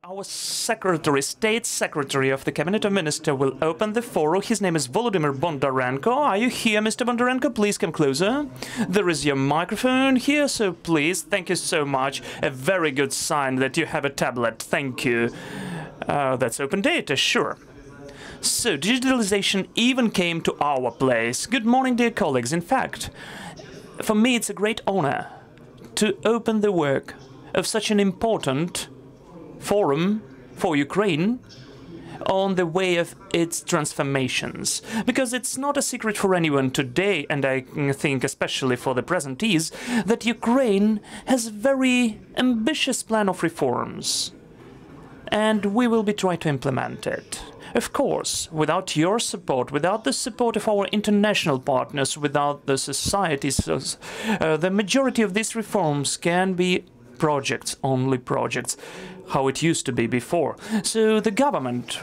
Our secretary, state secretary of the cabinet of minister, will open the forum. His name is Volodymyr Bondarenko. Are you here, Mr. Bondarenko? Please come closer. There is your microphone here, so please. Thank you so much. A very good sign that you have a tablet. Thank you. That's open data, sure. So, digitalization even came to our place. Good morning, dear colleagues. In fact, for me it's a great honor to open the work of such an important forum for Ukraine on the way of its transformations. Because it's not a secret for anyone today, and I think especially for the presentees, that Ukraine has a very ambitious plan of reforms. And we will be trying to implement it. Of course, without your support, without the support of our international partners, without the societies, the majority of these reforms can be projects, only projects, how it used to be before. So the government,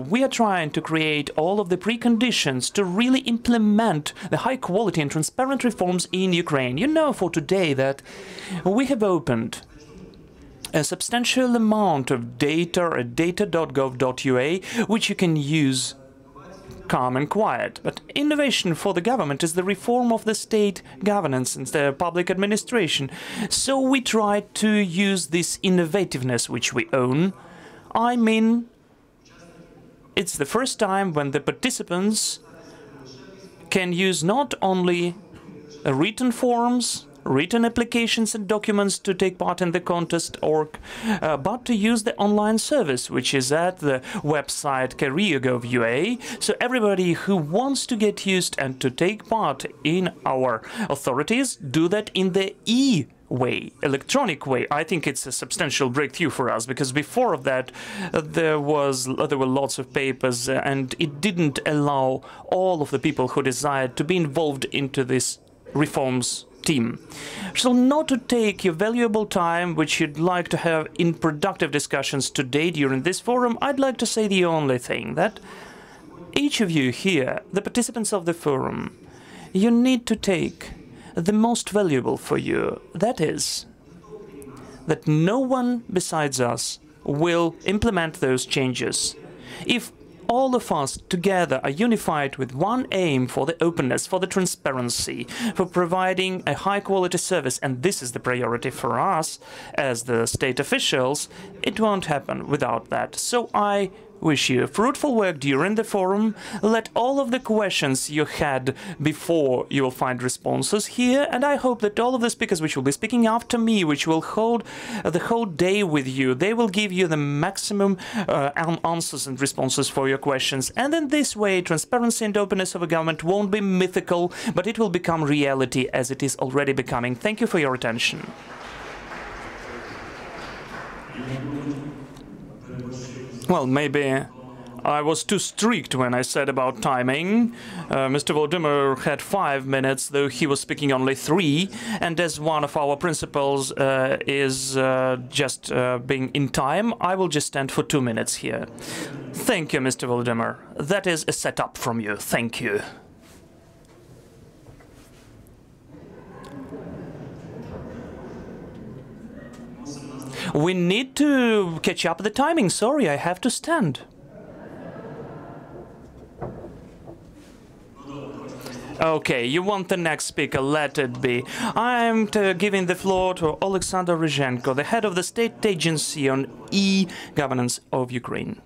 we are trying to create all of the preconditions to really implement the high quality and transparent reforms in Ukraine. You know for today that we have opened a substantial amount of data at data.gov.ua, which you can use calm and quiet. But innovation for the government is the reform of the state governance and the public administration. So we try to use this innovativeness which we own. I mean, it's the first time when the participants can use not only written forms, written applications and documents to take part in the contest, but to use the online service, which is at the website career.gov.ua. So everybody who wants to get used and to take part in our authorities, do that in the way, electronic way. I think it's a substantial breakthrough for us, because before of that there were lots of papers and it didn't allow all of the people who desired to be involved into this reforms team. So not to take your valuable time, which you'd like to have in productive discussions today during this forum, I'd like to say the only thing, that each of you here, the participants of the forum, you need to take the most valuable for you. That is, that no one besides us will implement those changes. If all of us together are unified with one aim for the openness, for the transparency, for providing a high-quality service, and this is the priority for us as the state officials, it won't happen without that. So I wish you fruitful work during the forum. Let all of the questions you had before, you will find responses here, and I hope that all of the speakers which will be speaking after me, which will hold the whole day with you, they will give you the maximum answers and responses for your questions. And in this way, transparency and openness of a government won't be mythical, but it will become reality as it is already becoming. Thank you for your attention. Well, maybe I was too strict when I said about timing. Mr. Volodymyr had 5 minutes, though he was speaking only 3. And as one of our principles is just being in time, I will just stand for 2 minutes here. Thank you, Mr. Volodymyr. That is a setup from you. Thank you. We need to catch up the timing. Sorry, I have to stand. Okay, you want the next speaker, let it be. I'm giving the floor to Oleksandr Ryzhenko, the head of the State Agency on e-Governance of Ukraine.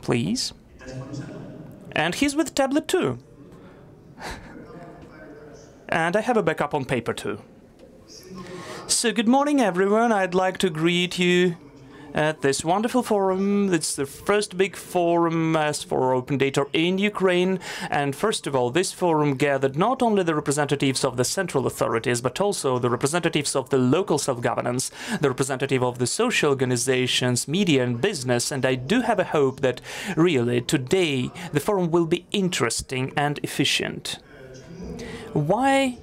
Please. And he's with tablet too. And I have a backup on paper too. So good morning everyone, I'd like to greet you at this wonderful forum. It's the first big forum as for open data in Ukraine, and first of all this forum gathered not only the representatives of the central authorities but also the representatives of the local self-governance, the representative of the social organizations, media and business, and I do have a hope that really today the forum will be interesting and efficient. Why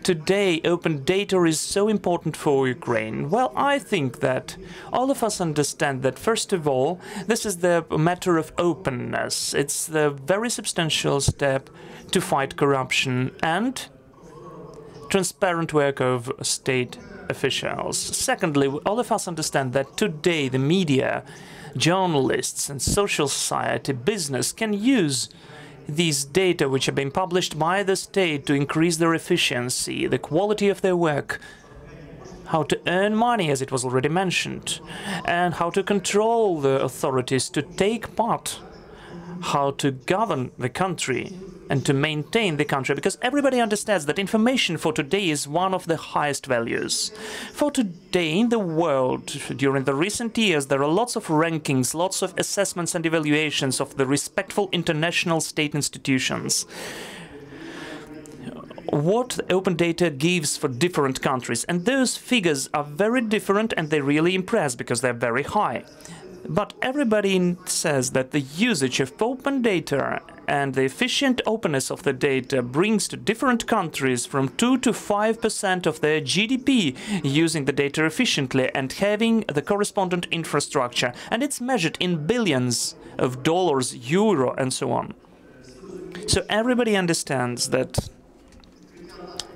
today open data is so important for Ukraine? Well, I think that all of us understand that, first of all, this is the matter of openness. It's the very substantial step to fight corruption and transparent work of state officials. Secondly, all of us understand that today the media, journalists and social society, business can use these data which are being published by the state to increase their efficiency, the quality of their work, how to earn money, as it was already mentioned, and how to control the authorities to take part, how to govern the country and to maintain the country, because everybody understands that information for today is one of the highest values. For today in the world, during the recent years, there are lots of rankings, lots of assessments and evaluations of the respectful international state institutions. What open data gives for different countries, and those figures are very different and they really impress because they're very high. But everybody says that the usage of open data and the efficient openness of the data brings to different countries from 2 to 5% of their GDP using the data efficiently and having the correspondent infrastructure. And it's measured in billions of dollars, euro, and so on. So everybody understands that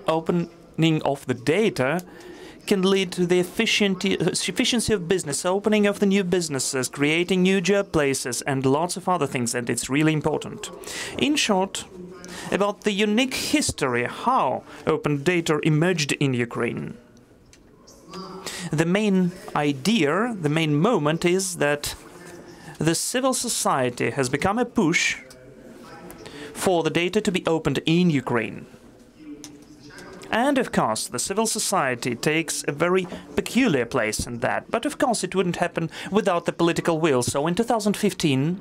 opening of the data can lead to the efficiency of business, opening of the new businesses, creating new job places, and lots of other things, and it's really important. In short, about the unique history, how open data emerged in Ukraine. The main idea, the main moment is that the civil society has become a push for the data to be opened in Ukraine. And of course, the civil society takes a very peculiar place in that. But of course, it wouldn't happen without the political will. So in 2015,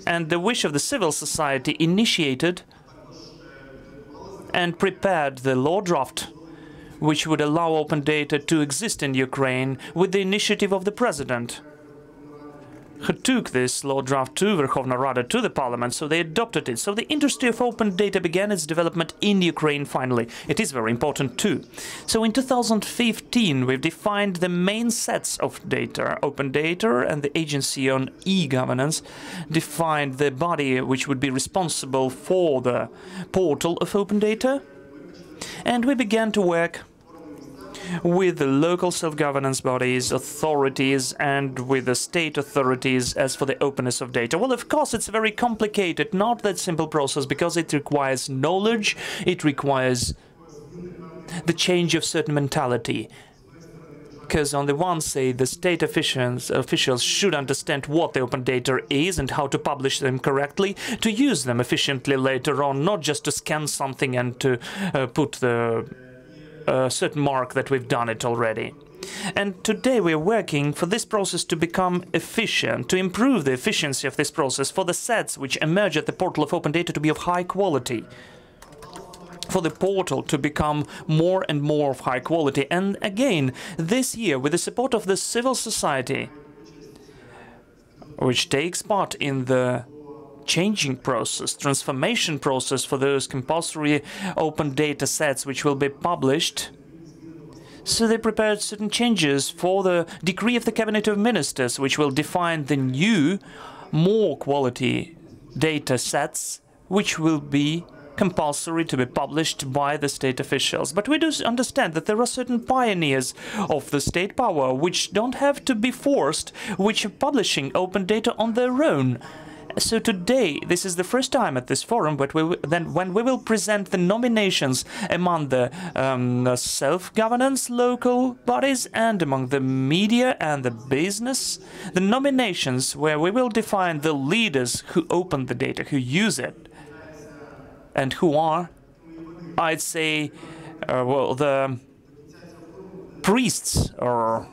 and the wish of the civil society initiated and prepared the law draft, which would allow open data to exist in Ukraine with the initiative of the president, who took this law draft to Verkhovna Rada, to the parliament, so they adopted it. So the industry of open data began its development in Ukraine finally. It is very important too. So in 2015 we've defined the main sets of data. Open data and the Agency on e-Governance defined the body which would be responsible for the portal of open data. And we began to work with the local self-governance bodies, authorities, and with the state authorities as for the openness of data. Well, of course, it's a very complicated, not that simple process, because it requires knowledge, it requires the change of certain mentality. Because on the one side, the state officials should understand what the open data is and how to publish them correctly, to use them efficiently later on, not just to scan something and to put the certain mark that we've done it already. And today we're working for this process to become efficient, to improve the efficiency of this process, for the sets which emerge at the portal of open data to be of high quality, for the portal to become more and more of high quality. And again, this year, with the support of the civil society, which takes part in the changing process, transformation process for those compulsory open data sets which will be published. So they prepared certain changes for the decree of the Cabinet of Ministers, which will define the new, more quality data sets, which will be compulsory to be published by the state officials. But we do understand that there are certain pioneers of the state power which don't have to be forced, which are publishing open data on their own. So today, this is the first time at this forum, but when we will present the nominations among the self-governance local bodies and among the media and the business, the nominations where we will define the leaders who open the data, who use it, and who are, I'd say, well, the priests or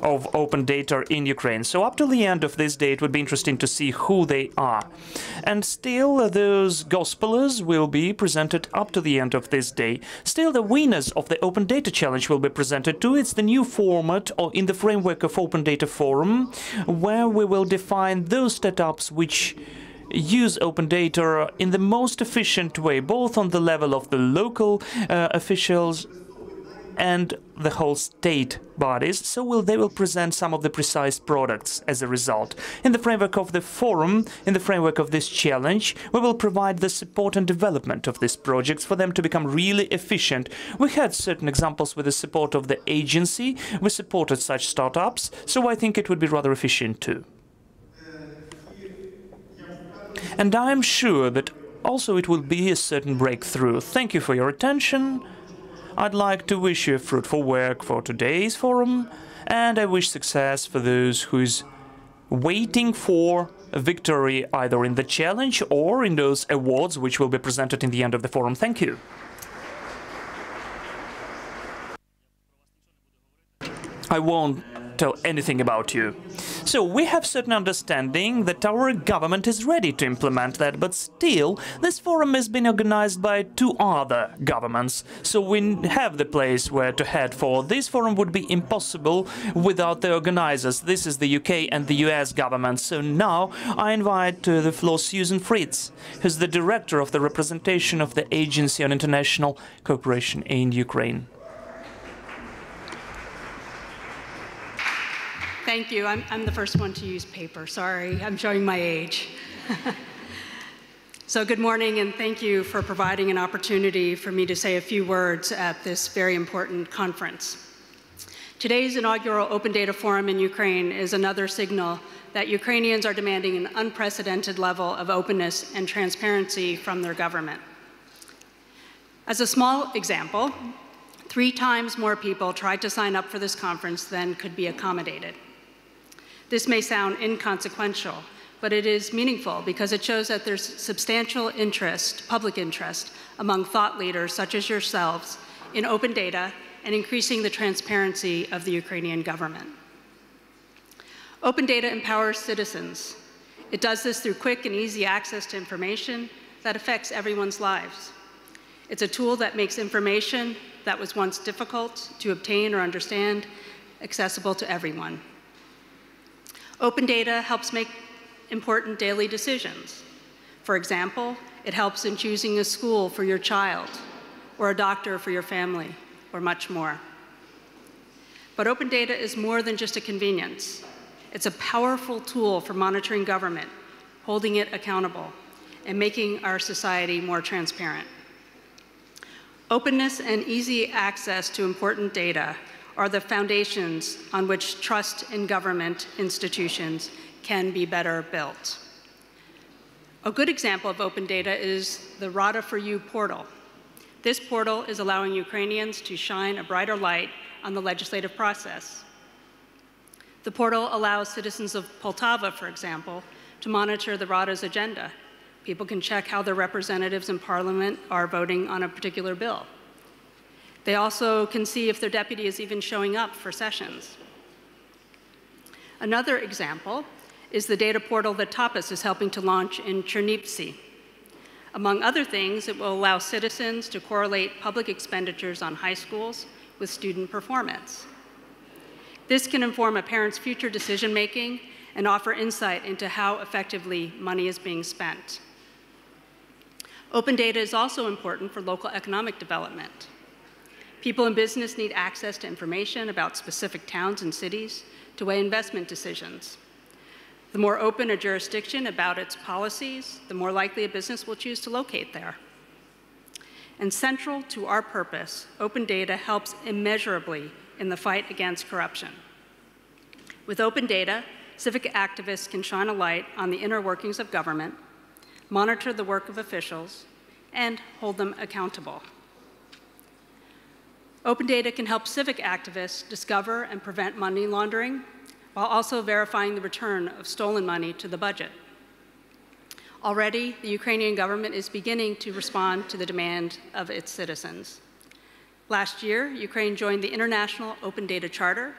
of open data in Ukraine. So up to the end of this day, it would be interesting to see who they are. And still, those gospelers will be presented up to the end of this day. Still, the winners of the Open Data Challenge will be presented too. It's the new format, or in the framework of Open Data Forum, where we will define those setups which use open data in the most efficient way, both on the level of the local officials and the whole state bodies, so they will present some of the precise products as a result. In the framework of the forum, in the framework of this challenge, we will provide the support and development of these projects for them to become really efficient. We had certain examples with the support of the agency. We supported such startups, so I think it would be rather efficient too. And I am sure that also it will be a certain breakthrough. Thank you for your attention. I'd like to wish you fruitful work for today's forum, and I wish success for those who's waiting for a victory either in the challenge or in those awards which will be presented in the end of the forum. Thank you. I won't tell anything about you. So we have certain understanding that our government is ready to implement that, but still this forum has been organized by 2 other governments, so we have the place where to head for. This forum would be impossible without the organizers. This is the UK and the US government. So now I invite to the floor Susan Fritz, who's the director of the representation of the Agency on International Cooperation in Ukraine. Thank you. I'm the first one to use paper. Sorry, I'm showing my age. So good morning, and thank you for providing an opportunity for me to say a few words at this very important conference. Today's inaugural Open Data Forum in Ukraine is another signal that Ukrainians are demanding an unprecedented level of openness and transparency from their government. As a small example, 3 times more people tried to sign up for this conference than could be accommodated. This may sound inconsequential, but it is meaningful because it shows that there's substantial interest, public interest, among thought leaders such as yourselves in open data and increasing the transparency of the Ukrainian government. Open data empowers citizens. It does this through quick and easy access to information that affects everyone's lives. It's a tool that makes information that was once difficult to obtain or understand accessible to everyone. Open data helps make important daily decisions. For example, it helps in choosing a school for your child, or a doctor for your family, or much more. But open data is more than just a convenience. It's a powerful tool for monitoring government, holding it accountable, and making our society more transparent. Openness and easy access to important data are the foundations on which trust in government institutions can be better built. A good example of open data is the Rada for You portal. This portal is allowing Ukrainians to shine a brighter light on the legislative process. The portal allows citizens of Poltava, for example, to monitor the Rada's agenda. People can check how their representatives in parliament are voting on a particular bill. They also can see if their deputy is even showing up for sessions. Another example is the data portal that Tapas is helping to launch in Chernivtsi. Among other things, it will allow citizens to correlate public expenditures on high schools with student performance. This can inform a parent's future decision-making and offer insight into how effectively money is being spent. Open data is also important for local economic development. People in business need access to information about specific towns and cities to weigh investment decisions. The more open a jurisdiction about its policies, the more likely a business will choose to locate there. And central to our purpose, open data helps immeasurably in the fight against corruption. With open data, civic activists can shine a light on the inner workings of government, monitor the work of officials, and hold them accountable. Open data can help civic activists discover and prevent money laundering, while also verifying the return of stolen money to the budget. Already, the Ukrainian government is beginning to respond to the demand of its citizens. Last year, Ukraine joined the International Open Data Charter.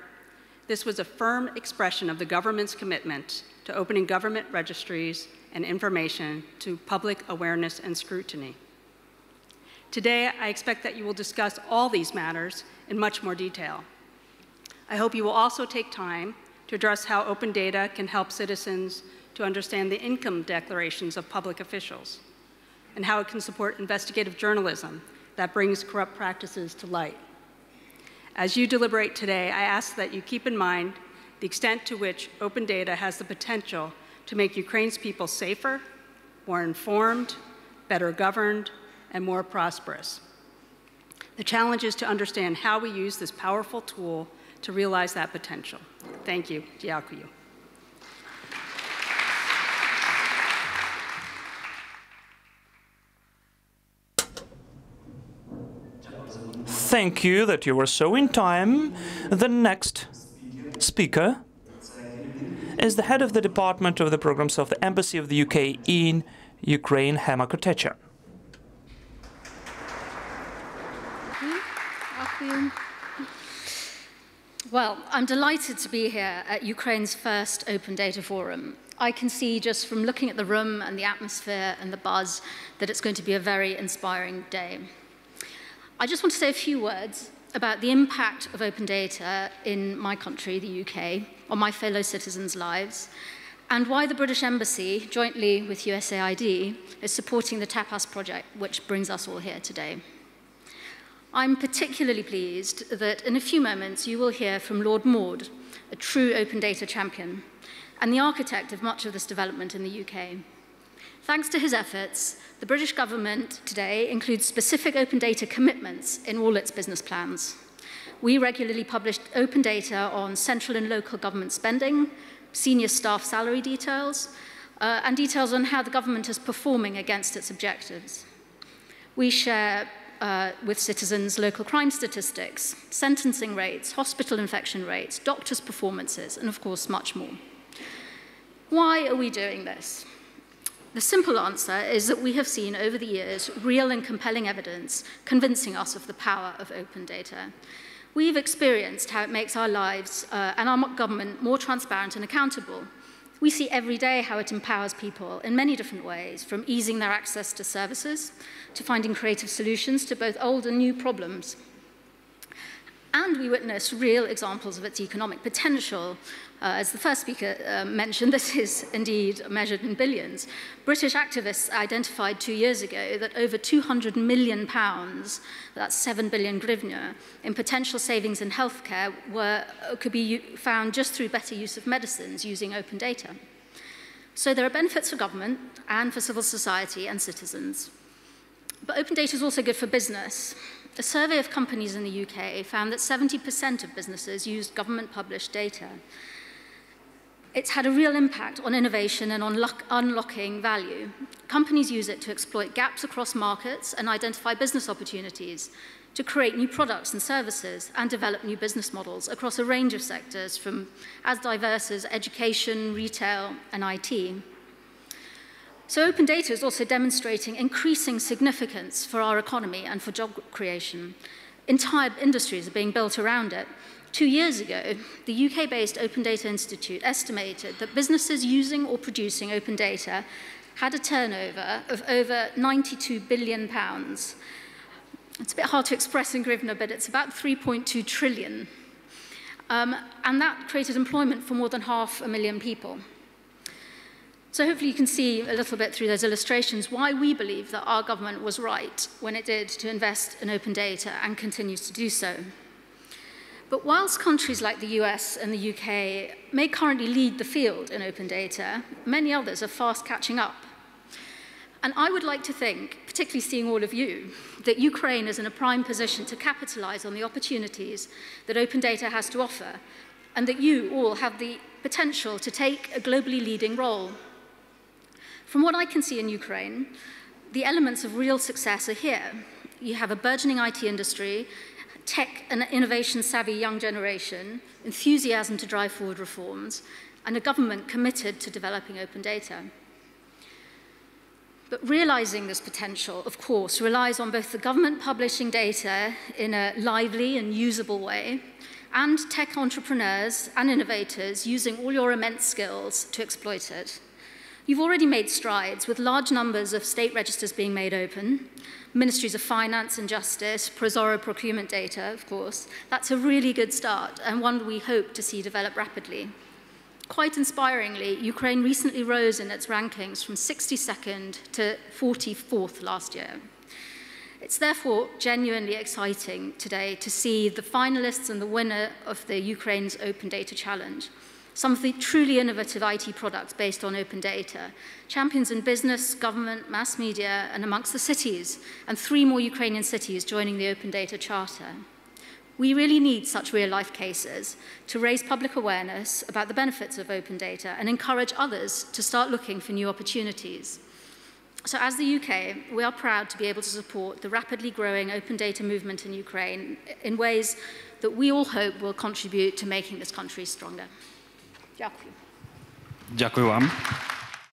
This was a firm expression of the government's commitment to opening government registries and information to public awareness and scrutiny. Today, I expect that you will discuss all these matters in much more detail. I hope you will also take time to address how open data can help citizens to understand the income declarations of public officials and how it can support investigative journalism that brings corrupt practices to light. As you deliberate today, I ask that you keep in mind the extent to which open data has the potential to make Ukraine's people safer, more informed, better governed, and more prosperous. The challenge is to understand how we use this powerful tool to realize that potential. Thank you. Дякую. Thank you that you were so in time. The next speaker is the head of the Department of the Programs of the Embassy of the UK in Ukraine, Hema Kotecha. Well, I'm delighted to be here at Ukraine's first Open Data Forum. I can see just from looking at the room and the atmosphere and the buzz that it's going to be a very inspiring day. I just want to say a few words about the impact of open data in my country, the UK, on my fellow citizens' lives, and why the British Embassy, jointly with USAID, is supporting the TAPAS project, which brings us all here today. I'm particularly pleased that in a few moments you will hear from Lord Maud, a true open data champion, and the architect of much of this development in the UK. Thanks to his efforts, the British government today includes specific open data commitments in all its business plans. We regularly publish open data on central and local government spending, senior staff salary details, and details on how the government is performing against its objectives. We share with citizens local crime statistics, sentencing rates, hospital infection rates, doctors' performances, and of course much more. Why are we doing this? The simple answer is that we have seen over the years real and compelling evidence convincing us of the power of open data. We've experienced how it makes our lives and our government more transparent and accountable. We see every day how it empowers people in many different ways, from easing their access to services to finding creative solutions to both old and new problems. And we witness real examples of its economic potential. As the first speaker mentioned, this is indeed measured in billions. British activists identified 2 years ago that over £200 million, that's 7 billion hryvnia, in potential savings in healthcare could be found just through better use of medicines using open data. So there are benefits for government and for civil society and citizens. But open data is also good for business. A survey of companies in the UK found that 70% of businesses used government-published data. It's had a real impact on innovation and on unlocking value. Companies use it to exploit gaps across markets and identify business opportunities, to create new products and services and develop new business models across a range of sectors from as diverse as education, retail, and IT. So open data is also demonstrating increasing significance for our economy and for job creation. Entire industries are being built around it. 2 years ago, the UK-based Open Data Institute estimated that businesses using or producing open data had a turnover of over £92 billion. It's a bit hard to express in hryvnia, but it's about 3.2 trillion. And that created employment for more than 500,000 people. So hopefully you can see a little bit through those illustrations why we believe that our government was right when it did to invest in open data and continues to do so. But whilst countries like the US and the UK may currently lead the field in open data, many others are fast catching up. And I would like to think, particularly seeing all of you, that Ukraine is in a prime position to capitalize on the opportunities that open data has to offer, and that you all have the potential to take a globally leading role. From what I can see in Ukraine, the elements of real success are here. You have a burgeoning IT industry, tech and innovation-savvy young generation, enthusiasm to drive forward reforms, and a government committed to developing open data. But realizing this potential, of course, relies on both the government publishing data in a lively and usable way, and tech entrepreneurs and innovators using all your immense skills to exploit it. You've already made strides with large numbers of state registers being made open, ministries of finance and justice, Prozoro procurement data, of course. That's a really good start and one we hope to see develop rapidly. Quite inspiringly, Ukraine recently rose in its rankings from 62nd to 44th last year. It's therefore genuinely exciting today to see the finalists and the winner of the Ukraine's Open Data Challenge. Some of the truly innovative IT products based on open data, champions in business, government, mass media, and amongst the cities, and 3 more Ukrainian cities joining the Open Data Charter. We really need such real-life cases to raise public awareness about the benefits of open data and encourage others to start looking for new opportunities. So as the UK, we are proud to be able to support the rapidly growing open data movement in Ukraine in ways that we all hope will contribute to making this country stronger. Дякую. Дякую вам.